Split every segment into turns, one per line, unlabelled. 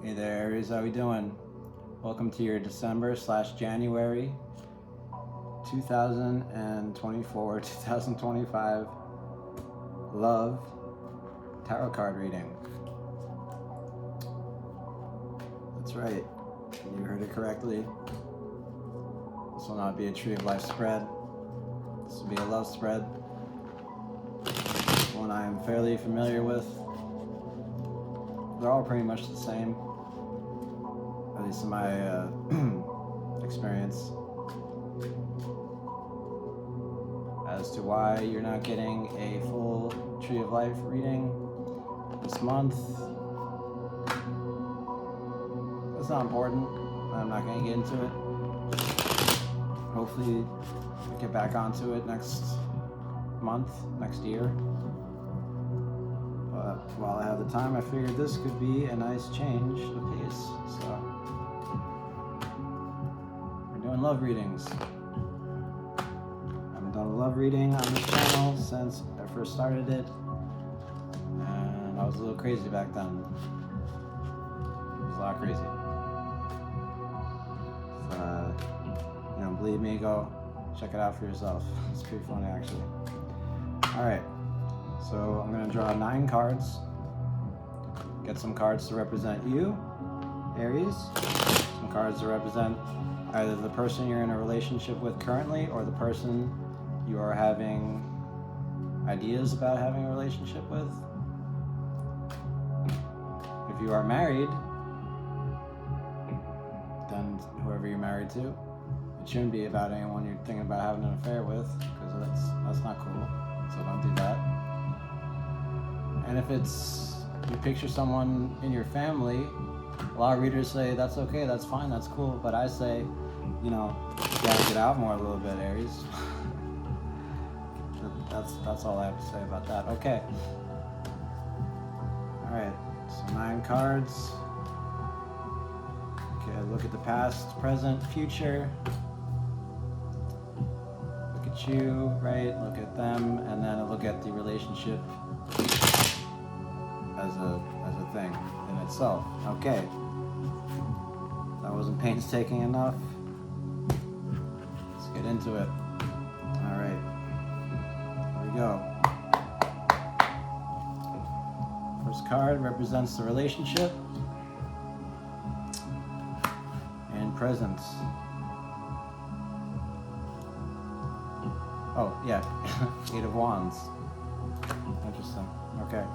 Hey there, Aries. How we doing? Welcome to your December/January 2024 2025 Love Tarot card reading. That's right. You heard it correctly. This will not be a Tree of Life spread. This will be a love spread. One I am fairly familiar with. They're all pretty much the same, at least in my experience. As to why you're not getting a full Tree of Life reading this month, it's not important. I'm not going to get into it. Hopefully we'll get back onto it next month, next year. But while I have the time, I figured this could be a nice change of pace. So we're doing love readings. I haven't done a love reading on this channel since I first started it, and I was a little crazy back then. It was a lot crazy. If you don't believe me, go check it out for yourself. It's pretty funny, actually. Alright, so I'm going to draw 9 cards. Get some cards to represent you, Aries. Some cards to represent either the person you're in a relationship with currently or the person you are having ideas about having a relationship with. If you are married, then whoever you're married to. It shouldn't be about anyone you're thinking about having an affair with, because that's not cool. So don't do that. And if it's, you picture someone in your family, a lot of readers say that's okay, that's fine, that's cool. But I say, you gotta get out more a little bit, Aries. That's all I have to say about that. Okay. All right. So 9 cards. Okay. Look at the past, present, future. Look at you, right? Look at them, and then look at the relationship as a thing in itself. Okay. That wasn't painstaking enough. Let's get into it. All right. Here we go. First card represents the relationship and presence. Oh, yeah. 8 of Wands. Interesting. Okay.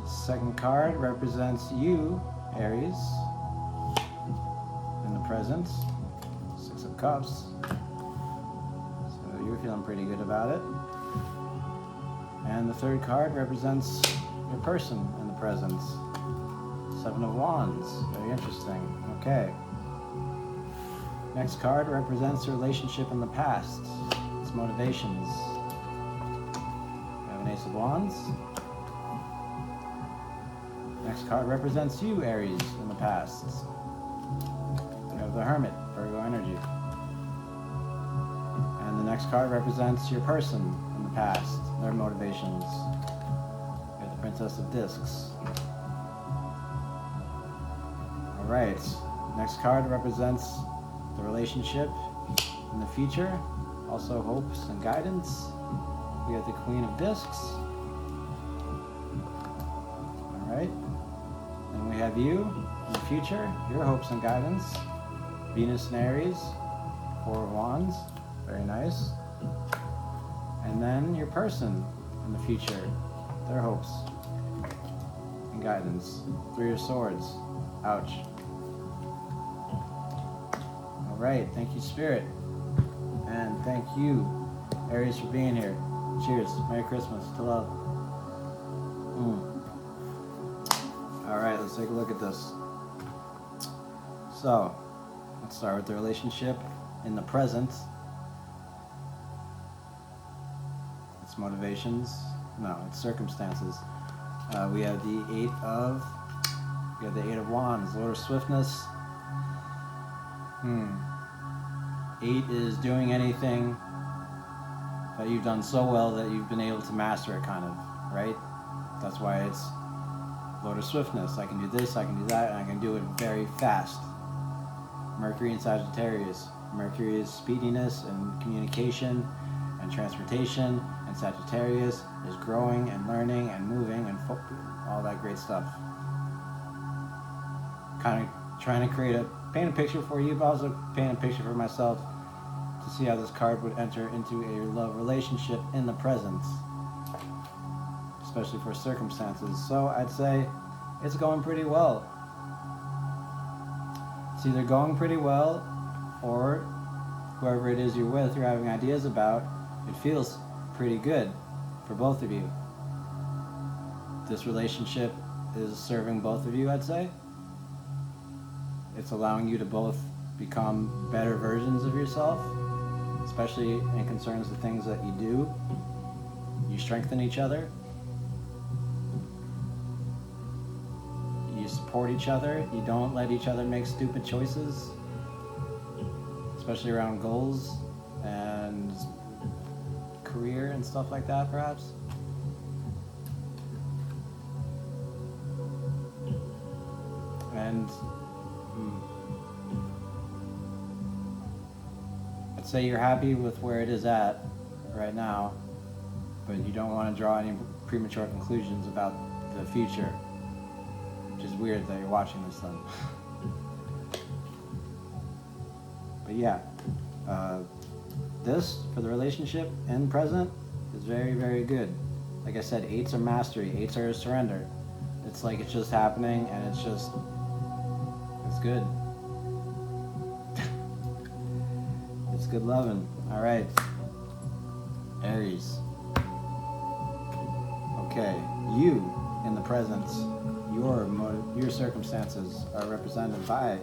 Second card represents you, Aries, in the present. 6 of Cups. So you're feeling pretty good about it. And the third card represents your person in the present. 7 of Wands. Very interesting. Okay. Next card represents the relationship in the past. Its motivations. We have an Ace of Wands. Next card represents you, Aries, in the past. We have the Hermit, Virgo energy. And the next card represents your person in the past, their motivations. We have the Princess of Discs. Alright, next card represents the relationship in the future, also hopes and guidance. We have the Queen of Discs. Alright. And we have you in the future, your hopes and guidance. Venus and Aries, 4 of Wands, very nice. And then your person in the future, their hopes and guidance. 3 of Swords, ouch. Alright, thank you, Spirit. And thank you, Aries, for being here. Cheers, Merry Christmas, to love. Alright, let's take a look at this. So, let's start with the relationship in the present. Its motivations. No, its circumstances. We have the 8 of Wands, Lord of Swiftness. 8 is doing anything that you've done so well that you've been able to master it, kind of, right? That's why it's Lord of swiftness. I can do this, I can do that, and I can do it very fast. Mercury in Sagittarius. Mercury is speediness and communication and transportation, and Sagittarius is growing and learning and moving and all that great stuff. Kind of trying to paint a picture for you, but also paint a picture for myself to see how this card would enter into a love relationship in the present, especially for circumstances. So I'd say it's going pretty well. It's either going pretty well, or whoever it is you're with, you're having ideas about, it feels pretty good for both of you. This relationship is serving both of you, I'd say. It's allowing you to both become better versions of yourself, especially in concerns of things that you do. You strengthen each other. You support each other. You don't let each other make stupid choices, especially around goals and career and stuff like that, perhaps. And I'd say you're happy with where it is at right now, but you don't want to draw any premature conclusions about the future, which is weird that you're watching this then. But yeah, this for the relationship in present is very, very good. Like I said, 8s are mastery, 8s are surrender. It's like it's just happening, and it's good. It's good loving. All right, Aries. Okay, you in the present, your circumstances are represented by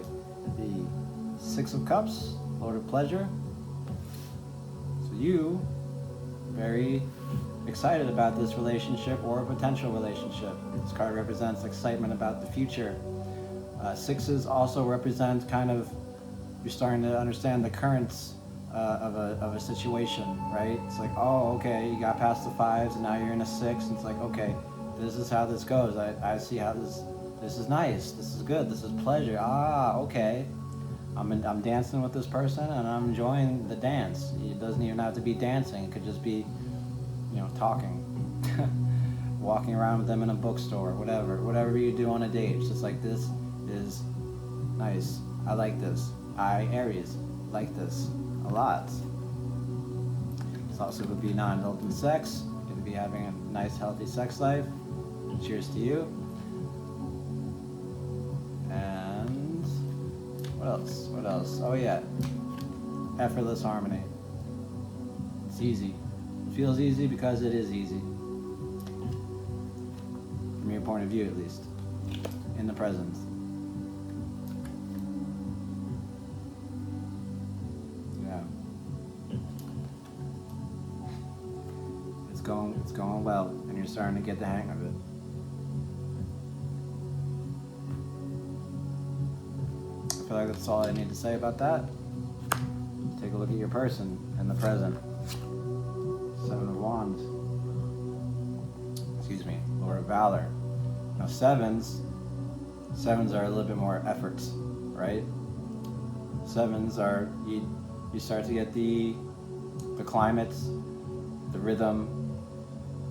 the 6 of Cups, Lord of Pleasure. So you very excited about this relationship or a potential relationship. This card represents excitement about the future. 6s also represent kind of, you're starting to understand the currents of a situation, right? It's like, oh, okay, you got past the 5s and now you're in a 6, and it's like, okay, this is how this goes. I see how this is nice, this is good, this is pleasure. Okay. I'm dancing with this person and I'm enjoying the dance. It doesn't even have to be dancing. It could just be, talking, walking around with them in a bookstore, whatever you do on a date. It's just like, this is nice. I like this. Aries, like this a lot. This also would be non-indulgent sex. You're going to be having a nice, healthy sex life. Cheers to you. And what else? Oh yeah, effortless harmony. It's easy. It feels easy because it is easy. From your point of view, at least. In the present. Yeah. It's going well, and you're starting to get the hang of it. I feel like that's all I need to say about that. Take a look at your person in the present. 7 of Wands. Excuse me, Lord of Valor. Now 7s are a little bit more efforts, right? 7s are, you start to get the climate, the rhythm,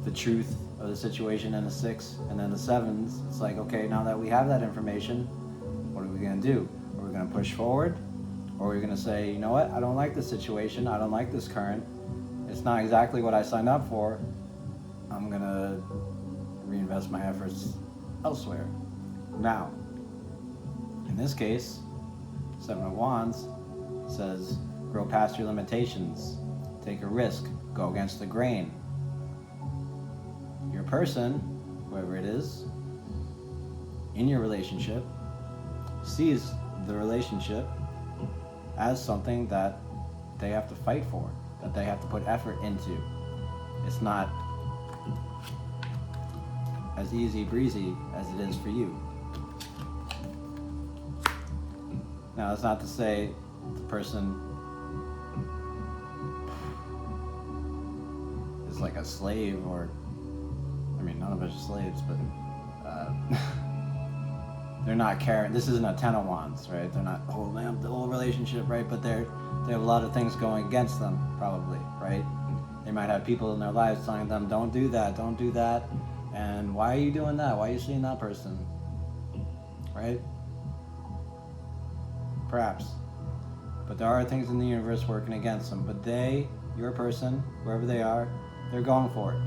the truth of the situation in the 6, and then the 7s, it's like, okay, now that we have that information, what are we going to do? Are we going to push forward? Or are we going to say, you know what, I don't like this situation, I don't like this current, it's not exactly what I signed up for, I'm going to reinvest my efforts elsewhere. Now, in this case, 7 of Wands says, grow past your limitations, take a risk, go against the grain. Your person, whoever it is, in your relationship, sees the relationship as something that they have to fight for, that they have to put effort into. It's not as easy breezy as it is for you. Now, that's not to say the person is like a slave, or, I mean, none of us are slaves, but they're not caring. This isn't a 10 of Wands, right? They're not holding up the whole relationship, right? But they have a lot of things going against them, probably, right? They might have people in their lives telling them, don't do that, don't do that. And why are you doing that? Why are you seeing that person? Right? Perhaps. But there are things in the universe working against them. But they, your person, wherever they are, they're going for it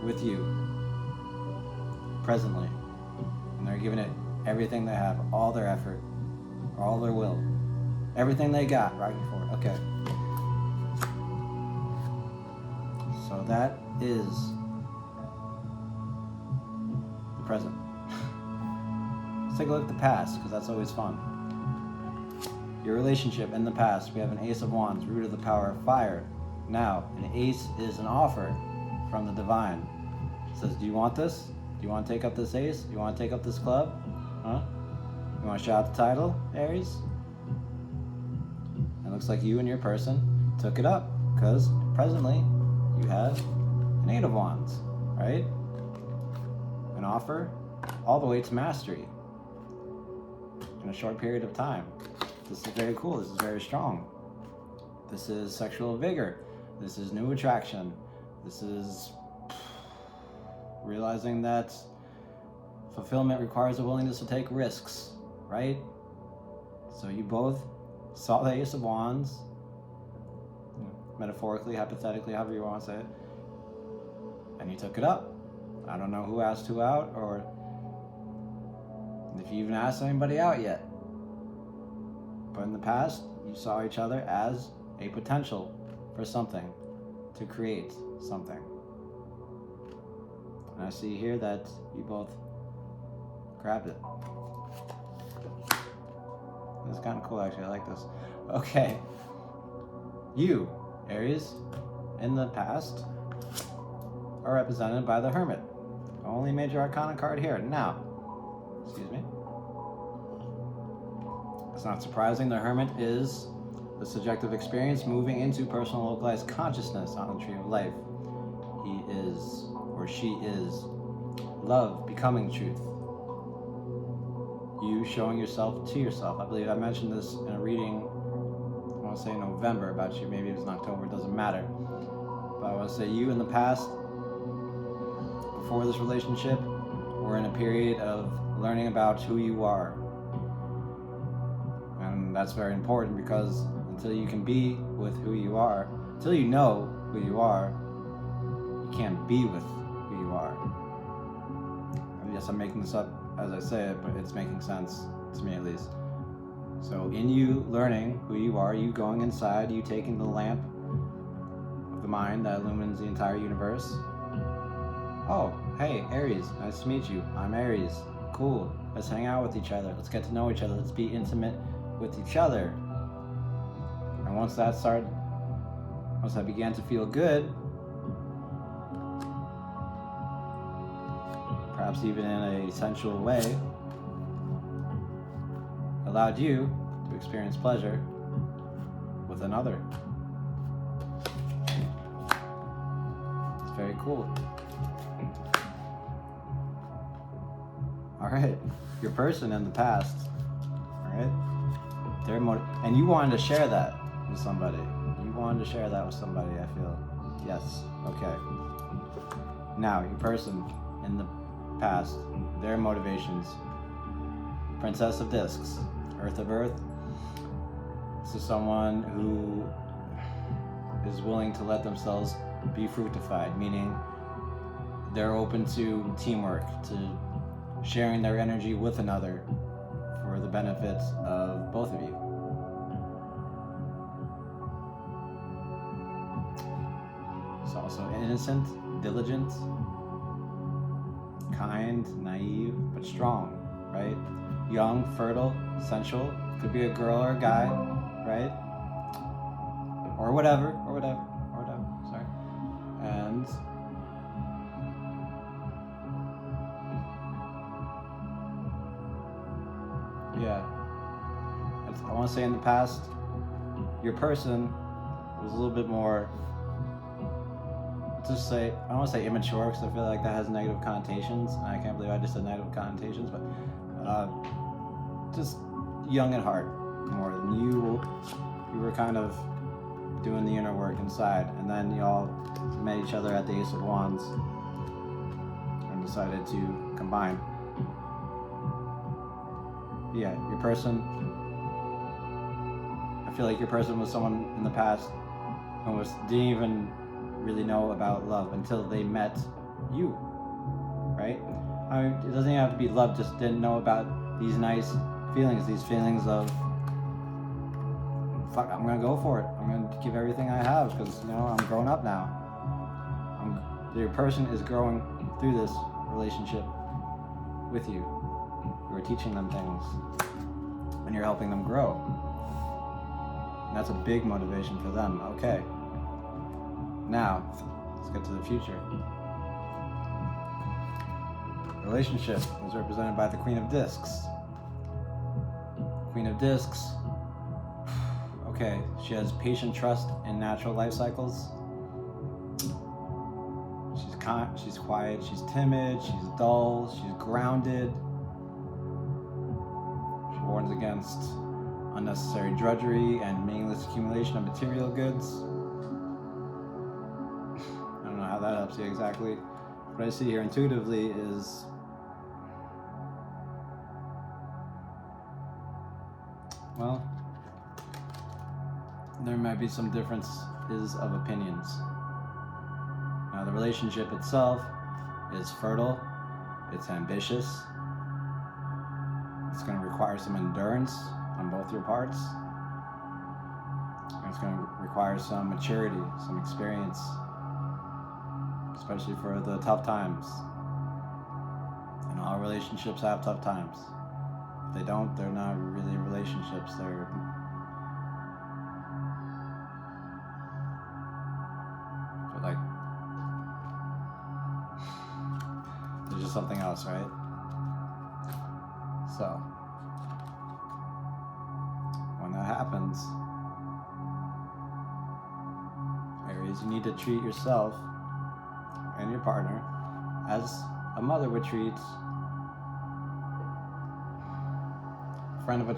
with you. Presently. And they're giving it everything they have, all their effort, all their will. Everything they got, right before it. Okay. So that is the present. Let's take a look at the past, because that's always fun. Your relationship in the past, we have an Ace of Wands, root of the power of fire. Now, an ace is an offer from the divine. It says, do you want this? Do you want to take up this ace? Do you want to take up this club? Huh? You want to shout the title, Aries? It looks like you and your person took it up, because presently you have an Eight of Wands, right? An offer all the way to mastery in a short period of time. This is very cool. This is very strong. This is sexual vigor. This is new attraction. This is realizing that fulfillment requires a willingness to take risks, right? So you both saw the Ace of Wands, metaphorically, hypothetically, however you want to say it, and you took it up. I don't know who asked who out, or if you even asked anybody out yet. But in the past, you saw each other as a potential for something, to create something. And I see here that you both grabbed it. This is kind of cool, actually. I like this. Okay. You, Aries, in the past, are represented by the Hermit. Only major arcana card here. Now, excuse me. It's not surprising. The Hermit is the subjective experience moving into personal localized consciousness on the tree of life. He is, or she is, love becoming truth. You showing yourself to yourself. I believe I mentioned this in a reading, I want to say November, about you. Maybe it was in October, it doesn't matter. But I want to say you in the past, before this relationship, were in a period of learning about who you are. And that's very important, because until you can be with who you are, until you know who you are, you can't be with who you are. I guess I'm making this up as I say it, but it's making sense to me, at least. So in you learning who you are, you going inside, you taking the lamp of the mind that illumines the entire universe. Oh, hey, Aries, nice to meet you. I'm Aries. Cool. Let's hang out with each other. Let's get to know each other. Let's be intimate with each other. And once that began to feel good, perhaps even in a sensual way, allowed you to experience pleasure with another. It's very cool. Alright, your person in the past, alright? And you wanted to share that with somebody. You wanted to share that with somebody, I feel. Yes, okay. Now, your person in the past, their motivations. Princess of Discs, Earth of Earth. This is someone who is willing to let themselves be fructified, meaning they're open to teamwork, to sharing their energy with another for the benefits of both of you. It's also innocent, diligent, kind, naive, but strong, right? Young, fertile, sensual. Could be a girl or a guy, right? Or whatever. Sorry. And yeah, I want to say in the past, your person was a little bit more just say, I don't want to say immature because I feel like that has negative connotations. And I can't believe I just said negative connotations, but just young at heart more than you were kind of doing the inner work inside, and then y'all met each other at the Ace of Wands and decided to combine. Yeah, your person, I feel like your person was someone in the past who didn't even really know about love until they met you, right? I mean, it doesn't even have to be love, just didn't know about these nice feelings, these feelings of, fuck, I'm gonna go for it. I'm gonna give everything I have because, you know, I'm grown up now. Your person is growing through this relationship with you. You're teaching them things and you're helping them grow. And that's a big motivation for them. Okay. Now, let's get to the future. The relationship is represented by the Queen of Discs. Queen of Discs. Okay, she has patient trust in natural life cycles. She's quiet, she's timid, she's dull, she's grounded. She warns against unnecessary drudgery and meaningless accumulation of material goods. I don't know how that helps you exactly. What I see here intuitively is well, there might be some differences of opinions. Now, the relationship itself is fertile, it's ambitious, it's going to require some endurance on both your parts, and it's going to require some maturity, some experience, especially for the tough times. And all relationships have tough times. If they don't, they're not really relationships, they're like, there's just something else, right? So, when that happens, Aries, you need to treat yourself and your partner as a mother would treat a friend of a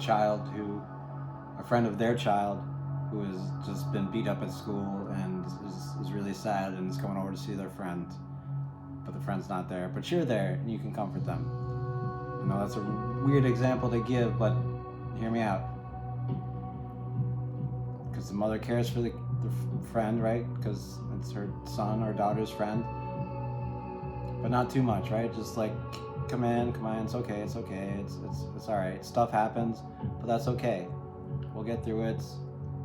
friend of their child who has just been beat up at school and is really sad and is coming over to see their friend, but the friend's not there, but you're there and you can comfort them. I know that's a weird example to give, but hear me out. Because the mother cares for the friend, right? Because it's her son or daughter's friend, but not too much, right? Just like, come in, it's okay, it's all right. Stuff happens, but that's okay. We'll get through it.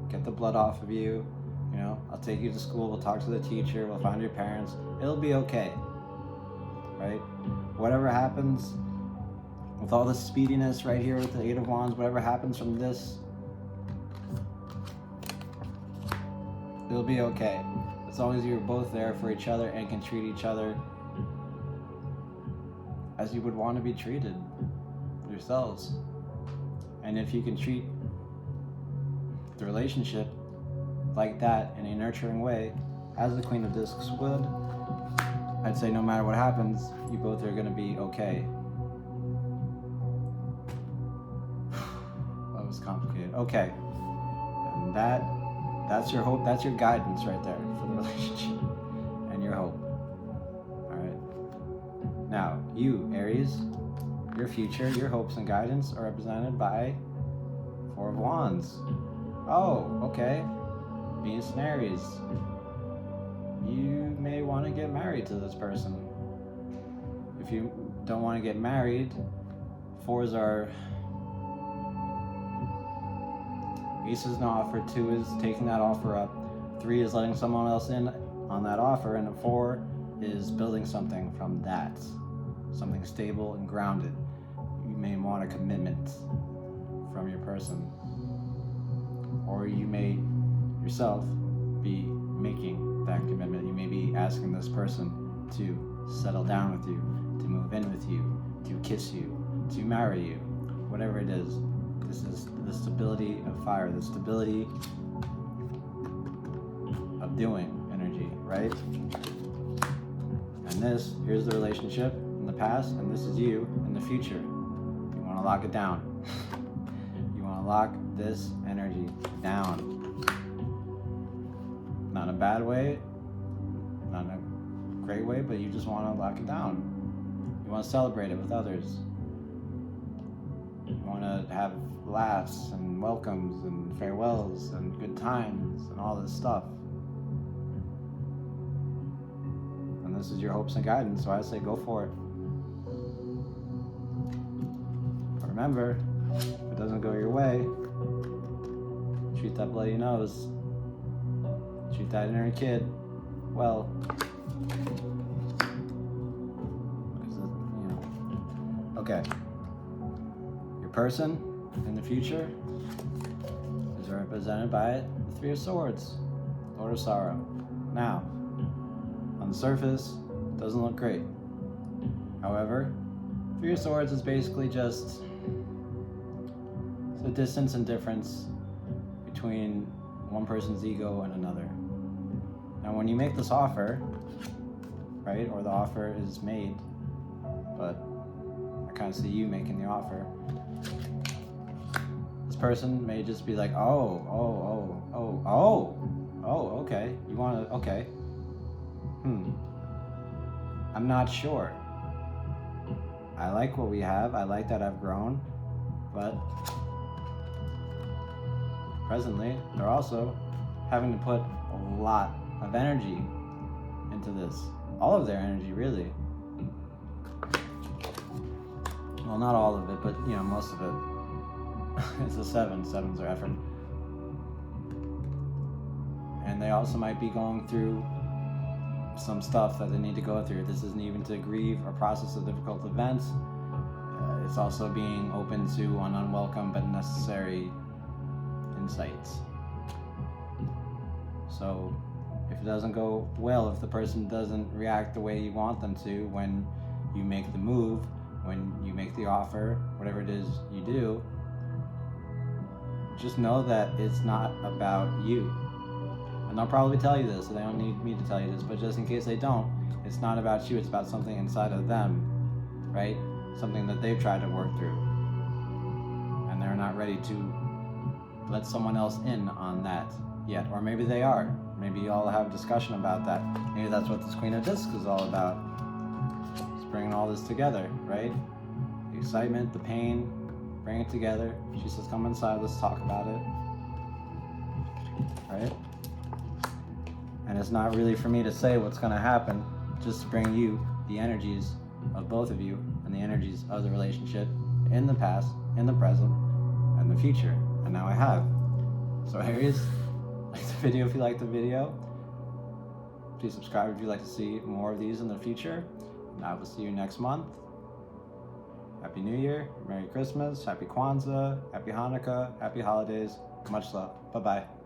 Get the blood off of you. You know, I'll take you to school. We'll talk to the teacher. We'll find your parents. It'll be okay, right? Whatever happens, with all the speediness right here with the Eight of Wands, whatever happens from this, it'll be okay. As long as you're both there for each other and can treat each other as you would want to be treated yourselves. And if you can treat the relationship like that in a nurturing way, as the Queen of Discs would, I'd say no matter what happens, you both are going to be okay. That was complicated. Okay. And that's your hope, that's your guidance right there for the relationship and your hope. All right. Now, you, Aries, your future, your hopes and guidance are represented by Four of Wands. Oh, okay. Venus and Aries. You may want to get married to this person. If you don't want to get married, fours are Ace is an offer, 2 is taking that offer up, 3 is letting someone else in on that offer, and a 4 is building something from that. Something stable and grounded. You may want a commitment from your person. Or you may yourself be making that commitment. You may be asking this person to settle down with you, to move in with you, to kiss you, to marry you, whatever it is. This is the stability of fire, the stability of doing energy, right? And here's the relationship in the past, and this is you in the future. You want to lock it down. You want to lock this energy down. Not in a bad way, not in a great way, but you just want to lock it down. You want to celebrate it with others. You want to have laughs and welcomes and farewells and good times and all this stuff. And this is your hopes and guidance, so I say go for it. But remember, if it doesn't go your way, treat that bloody nose. Treat that inner kid well. Okay. Your person in the future is represented by the Three of Swords, Lord of Sorrow. Now, on the surface, it doesn't look great. However, Three of Swords is basically just the distance and difference between one person's ego and another. Now, when you make this offer, right, or the offer is made, but I kind of see you making the offer, this person may just be like, okay, you want to, okay, I'm not sure. I like what we have, I like that I've grown, but presently, they're also having to put a lot of energy into this. All of their energy, really. Well, not all of it, but most of it. It's a 7. 7s are effort. And they also might be going through some stuff that they need to go through. This isn't even to grieve or process the difficult events. It's also being open to an unwelcome but necessary insights. So if it doesn't go well, if the person doesn't react the way you want them to when you make the move, when you make the offer, whatever it is you do, just know that it's not about you. And they'll probably tell you this, so they don't need me to tell you this, but just in case they don't, it's not about you, it's about something inside of them, right? Something that they've tried to work through. And they're not ready to let someone else in on that yet. Or maybe they are. Maybe you all have a discussion about that. Maybe that's what this Queen of Discs is all about. It's bringing all this together, right? The excitement, the pain, bring it together. She says, come inside, let's talk about it. Right? And it's not really for me to say what's going to happen, just to bring you the energies of both of you and the energies of the relationship in the past, in the present, and the future. And now I have. So Aries, like the video if you like the video. Please subscribe if you'd like to see more of these in the future. And I will see you next month. Happy New Year, Merry Christmas, Happy Kwanzaa, Happy Hanukkah, Happy Holidays. Much love. Bye-bye.